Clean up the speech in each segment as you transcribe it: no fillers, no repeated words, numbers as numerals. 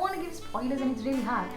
don't want to give spoilers and it's really hard.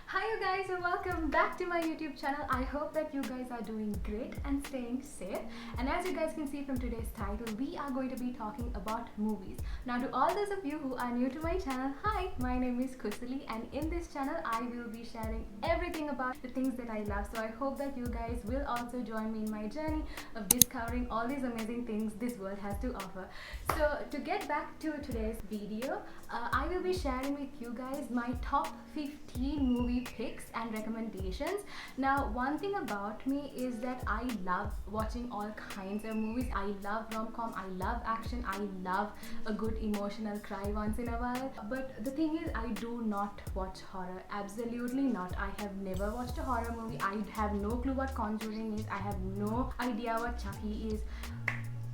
Hi you guys and welcome back to my YouTube channel. I hope that you guys are doing great and staying safe. And as you guys can see from today's title, we are going to be talking about movies. Now to all those of you who are new to my channel, hi, my name is Kusali and in this channel I will be sharing everything about the things that I love. So I hope that you guys will also join me in my journey of discovering all these amazing things this world has to offer. So to get back to today's video, I will be sharing with you guys my top 15 movie picks and recommendations. Now one thing about me is that I love watching all kinds of movies. I love rom-com, I love action, I love a good emotional cry once in a while. But the thing is, I do not watch horror. Absolutely not. I have never watched a horror movie. I have no clue what Conjuring is. I have no idea what Chucky is.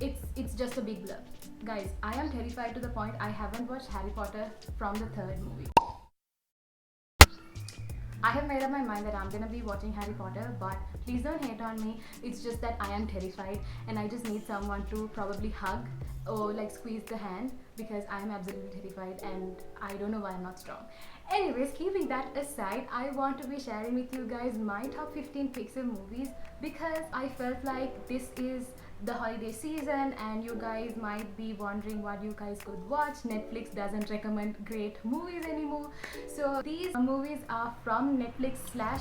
It's just a big blur. Guys, I am terrified to the point I haven't watched Harry Potter from the third movie. I have made up my mind that I'm gonna be watching Harry Potter, but please don't hate on me. It's just that I am terrified and I just need someone to probably hug or like squeeze the hand because I am absolutely terrified and I don't know why I'm not strong. Anyways, keeping that aside, I want to be sharing with you guys my top 15 picks of movies because I felt like this is the holiday season and you guys might be wondering what you guys could watch. Netflix doesn't recommend great movies anymore, so these movies are from Netflix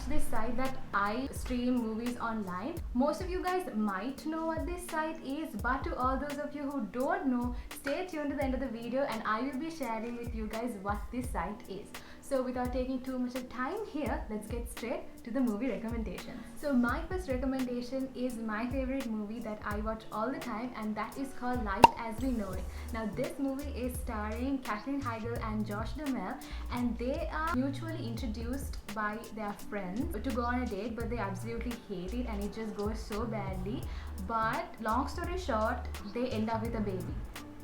/ this site that I stream movies online. Most of you guys might know what this site is, but to all those of you who don't know, stay tuned to the end of the video and I will be sharing with you guys what this site is. So without taking too much of time here, let's get straight to the movie recommendations. So my first recommendation is my favorite movie that I watch all the time, and that is called Life as We Know It. Now this movie is starring Katherine Heigl and Josh Duhamel, and they are mutually introduced by their friends to go on a date, but they absolutely hate it and it just goes so badly. But long story short, they end up with a baby.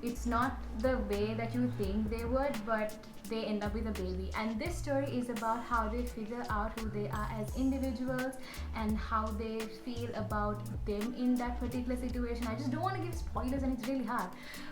It's not the way that you think they would, but they end up with a baby. And this story is about how they figure out who they are as individuals and how they feel about them in that particular situation. I just don't want to give spoilers and it's really hard,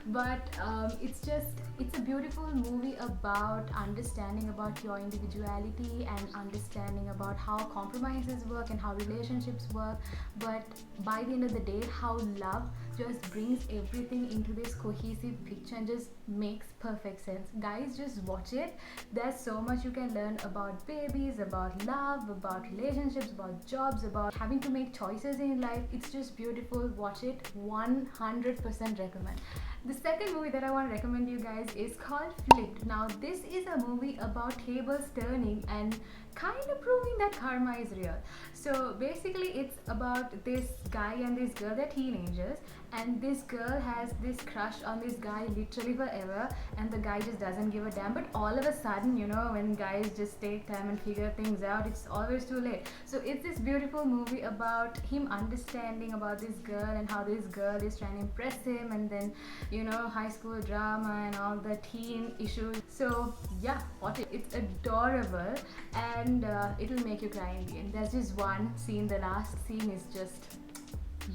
but it's a beautiful movie about understanding about your individuality and understanding about how compromises work and how relationships work, but by the end of the day, how love just brings everything into this cohesive picture and just makes perfect sense. Guys, just watch it. There's so much you can learn about babies, about love, about relationships, about jobs, about having to make choices in life. It's just beautiful. Watch it. 100% recommend. The second movie that I want to recommend you guys is called Flipped. Now this is a movie about tables turning and kind of proving that karma is real. So basically it's about this guy and this girl. They're teenagers and this girl has this crush on this guy literally forever and the guy just doesn't give a damn. But all of a sudden, you know, when guys just take time and figure things out, it's always too late. So it's this beautiful movie about him understanding about this girl and how this girl is trying to impress him, and then, you know, high school drama and all the teen issues. So yeah, watch it. It's adorable and it'll make you cry in the end. There's just one scene, the last scene is just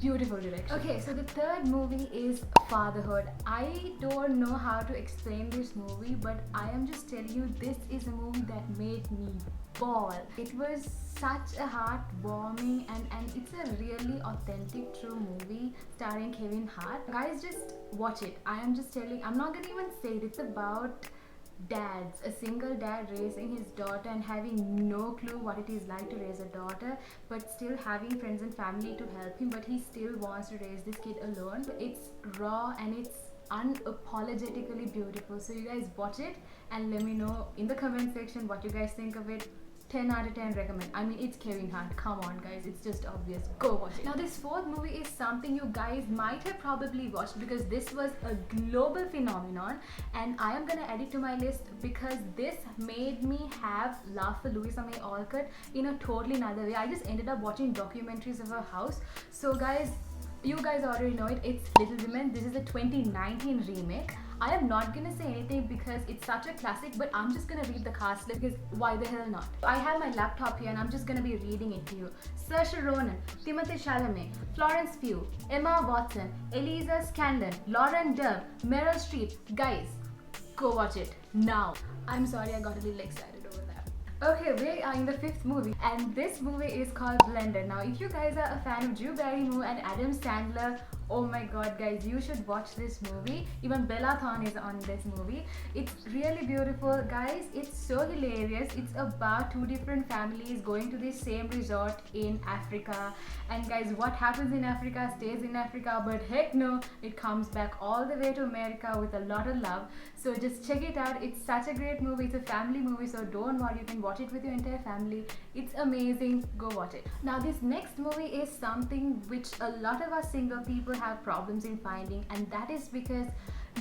beautiful direction. Okay, so the third movie is Fatherhood. I don't know how to explain this movie, but I am just telling you, this is a movie that made me bawl. It was such a heartwarming and it's a really authentic, true movie starring Kevin Hart. Guys, just watch it. I am just telling, I'm not gonna even say it. It's about dads, a single dad raising his daughter and having no clue what it is like to raise a daughter, but still having friends and family to help him, but he still wants to raise this kid alone. It's raw and it's unapologetically beautiful. So you guys watch it and let me know in the comment section what you guys think of it. 10 out of 10 recommend. I mean, it's Kevin Hart. Come on guys, it's just obvious. Go watch it. Now this fourth movie is something you guys might have probably watched because this was a global phenomenon and I am gonna add it to my list because this made me have love for Louisa May Alcott in a totally another way. I just ended up watching documentaries of her house. So guys, You guys already know it. It's Little Women. This is a 2019 remake. I am not gonna say anything because it's such a classic, but I'm just gonna read the cast list because why the hell not? I have my laptop here and I'm just gonna be reading it to you. Saoirse Ronan, Timothée Chalamet, Florence Pugh, Emma Watson, Eliza Scanlon, Lauren Dern, Meryl Streep. Guys, go watch it now. I'm sorry I got a little excited over that. Okay, we are in the fifth movie and this movie is called Blender. Now if you guys are a fan of Drew Barrymore and Adam Sandler, oh my god guys, you should watch this movie. Even Bella Thorne is on this movie. It's really beautiful guys. It's so hilarious. It's about two different families going to the same resort in Africa, and guys, what happens in Africa stays in Africa, but heck no, it comes back all the way to America with a lot of love. So just check it out. It's such a great movie. It's a family movie, so don't worry, you can watch it with your entire family. It's amazing. Go watch it. Now this next movie is something which a lot of us single people have problems in finding, and that is because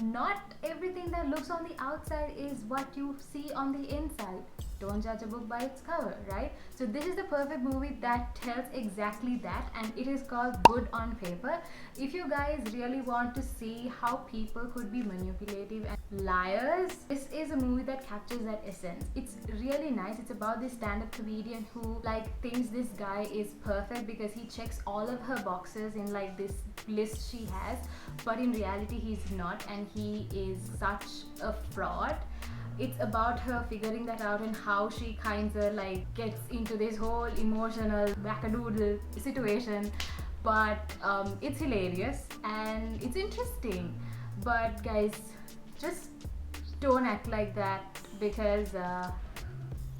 not everything that looks on the outside is what you see on the inside. Don't judge a book by its cover, right? So this is the perfect movie that tells exactly that, and it is called Good on Paper. If you guys really want to see how people could be manipulative and liars, this is a movie that captures that essence. It's really nice. It's about this stand-up comedian who thinks this guy is perfect because he checks all of her boxes in this list she has, but in reality he's not, and he is such a fraud. It's about her figuring that out and how she kind of gets into this whole emotional wackadoodle situation. But it's hilarious and it's interesting. But guys, just don't act like that because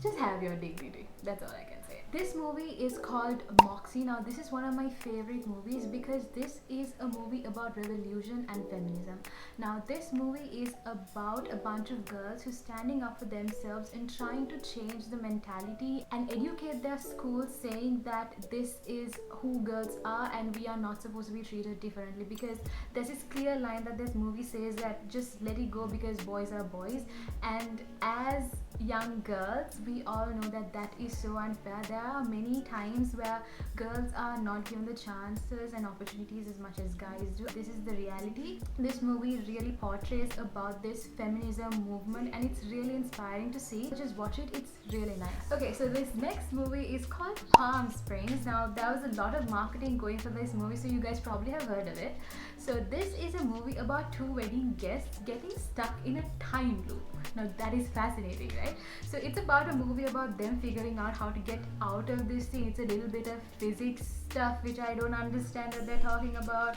just have your dignity. That's all I can say. This movie is called Moxie. Now this is one of my favorite movies because this is a movie about revolution and feminism. Now this movie is about a bunch of girls who standing up for themselves and trying to change the mentality and educate their schools, saying that this is who girls are and we are not supposed to be treated differently, because there's this clear line that this movie says that just let it go because boys are boys. And as young girls, we all know that that is so unfair. There are many times where girls are not given the chances and opportunities as much as guys do. This is the reality. This movie really portrays about this feminism movement and it's really inspiring to see. Just watch it, it's really nice. Okay, so this next movie is called Palm Springs. Now there was a lot of marketing going for this movie, so you guys probably have heard of it. So this is a movie about two wedding guests getting stuck in a time loop. Now that is fascinating, right? So it's about a movie about them figuring out how to get out of this thing. It's a little bit of physics stuff which I don't understand what they're talking about,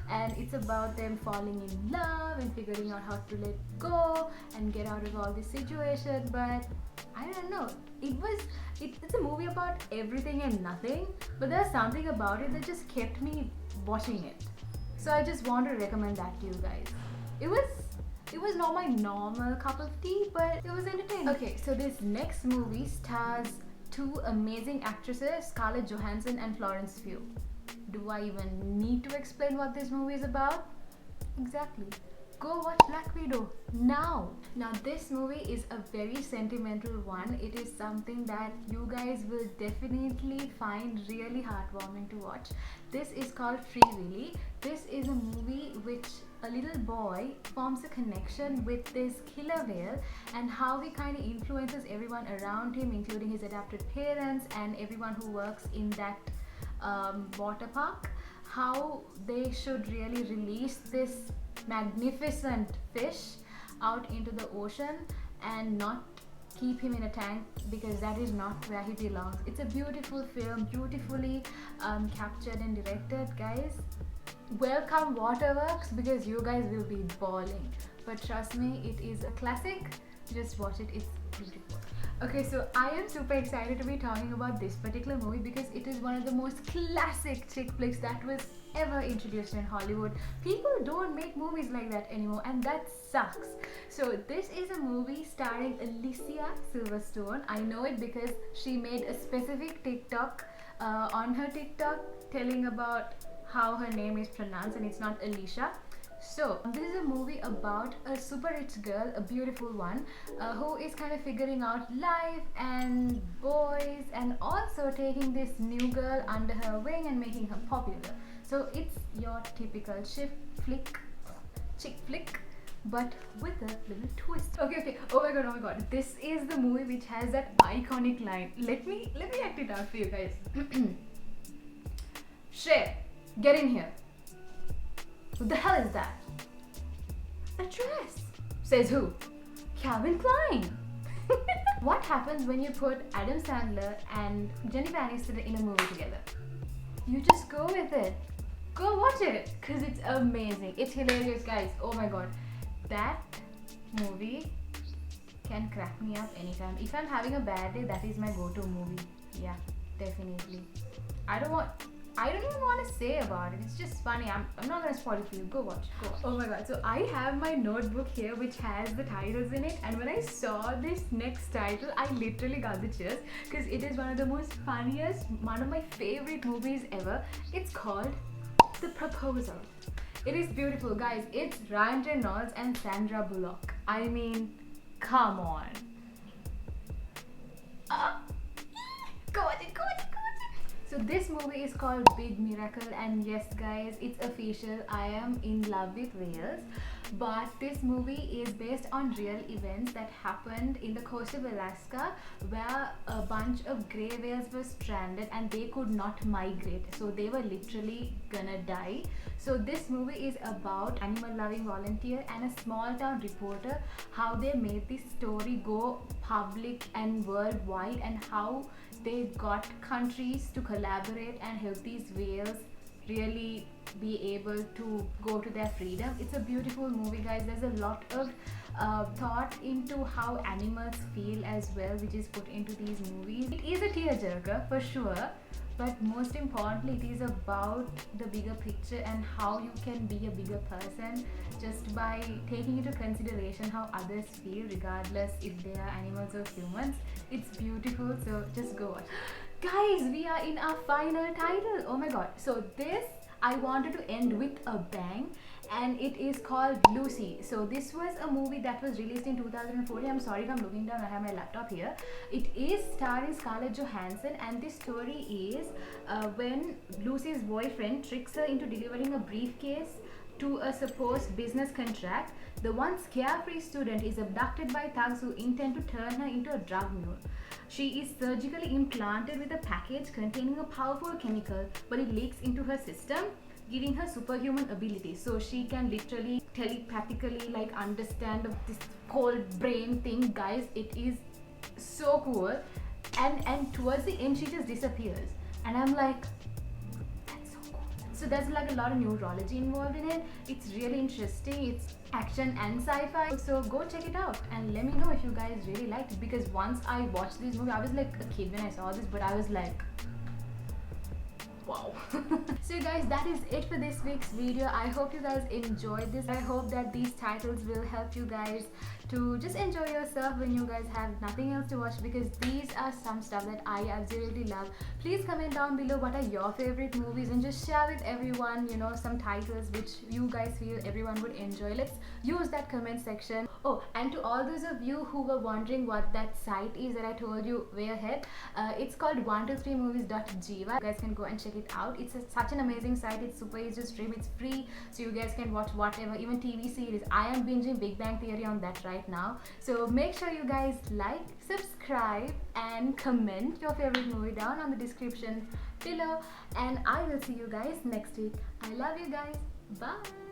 and it's about them falling in love and figuring out how to let go and get out of all this situation. But I don't know, it's a movie about everything and nothing, but there's something about it that just kept me watching it. So I just want to recommend that to you guys. It was not my normal cup of tea, but it was entertaining. Okay, so this next movie stars two amazing actresses, Scarlett Johansson and Florence Pugh. Do I even need to explain what this movie is about? Exactly. Go watch Black Widow now. Now this movie is a very sentimental one. It is something that you guys will definitely find really heartwarming to watch. This is called Free Willy. This is a movie which a little boy forms a connection with this killer whale and how he kind of influences everyone around him, including his adopted parents and everyone who works in that water park, how they should really release this magnificent fish out into the ocean and not keep him in a tank, because that is not where he belongs. It's a beautiful film, beautifully captured and directed. Guys, welcome Waterworks, because you guys will be bawling. But trust me, it is a classic. Just watch it, it's beautiful. Okay, so I am super excited to be talking about this particular movie because it is one of the most classic chick flicks that was ever introduced in Hollywood. People don't make movies like that anymore, and that sucks. So this is a movie starring Alicia Silverstone. I know it because she made a specific TikTok on her TikTok telling about how her name is pronounced, and it's not Alicia. So this is a movie about a super rich girl, a beautiful one, who is kind of figuring out life and boys, and also taking this new girl under her wing and making her popular. So it's your typical chick flick, but with a little twist. Okay. Oh my god. This is the movie which has that iconic line. Let me act it out for you guys. Shrey, get in here. What the hell is that? A dress. Says who? Calvin Klein. What happens when you put Adam Sandler and Jennifer Aniston in a movie together? You just go with it. Go watch it, cause it's amazing. It's hilarious, guys. Oh my god, that movie can crack me up anytime. If I'm having a bad day, that is my go-to movie. Yeah, definitely. I don't even want to say about it. It's just funny. I'm not gonna spoil it for you. Go watch. Oh my god. So I have my notebook here which has the titles in it, and when I saw this next title, I literally got the chills because it is one of the most funniest, one of my favorite movies ever. It's called The Proposal. It is beautiful, guys. It's Ryan Reynolds and Sandra Bullock. I mean, come on. Go watch it. So this movie is called Big Miracle, and yes guys, it's official, I am in love with whales. But this movie is based on real events that happened in the coast of Alaska, where a bunch of grey whales were stranded and they could not migrate, so they were literally gonna die. So this movie is about animal loving volunteer and a small town reporter, how they made this story go public and worldwide, and how they got countries to collaborate and help these whales really be able to go to their freedom. It's a beautiful movie, guys. There's a lot of thought into how animals feel as well, which is put into these movies. It is a tearjerker for sure, but most importantly, it is about the bigger picture and how you can be a bigger person just by taking into consideration how others feel, regardless if they are animals or humans. It's beautiful, so just go watch. Guys, we are in our final title. Oh my god. So this I wanted to end with a bang, and it is called Lucy. So this was a movie that was released in 2014. I'm sorry if I'm looking down, I have my laptop here. It is starring Scarlett Johansson, and this story is when Lucy's boyfriend tricks her into delivering a briefcase to a supposed business contract. The once carefree student is abducted by thugs who intend to turn her into a drug mule. She is surgically implanted with a package containing a powerful chemical, but it leaks into her system, giving her superhuman abilities. So she can literally telepathically like understand of this whole brain thing, guys. It is so cool. And towards the end, she just disappears, and I'm like, that's so cool. So there's like a lot of neurology involved in it. It's really interesting. It's action and sci-fi, so go check it out and let me know if you guys really liked it, because once I watched this movie, I was like a kid when I saw this, but I was like, wow. So guys, that is it for this week's video. I hope you guys enjoyed this. I hope that these titles will help you guys to just enjoy yourself when you guys have nothing else to watch, because these are some stuff that I absolutely love. Please comment down below what are your favorite movies, and just share with everyone, you know, some titles which you guys feel everyone would enjoy. Let's use that comment section. Oh, and to all those of you who were wondering what that site is that I told you way ahead, it's called 123movies.jiva. You guys can go and check it out. It's such an amazing site. It's super easy to stream. It's free, so you guys can watch whatever, even TV series. I am binging Big Bang Theory on that right now. So make sure you guys like, subscribe, and comment your favorite movie down on the description below. And I will see you guys next week. I love you guys. Bye.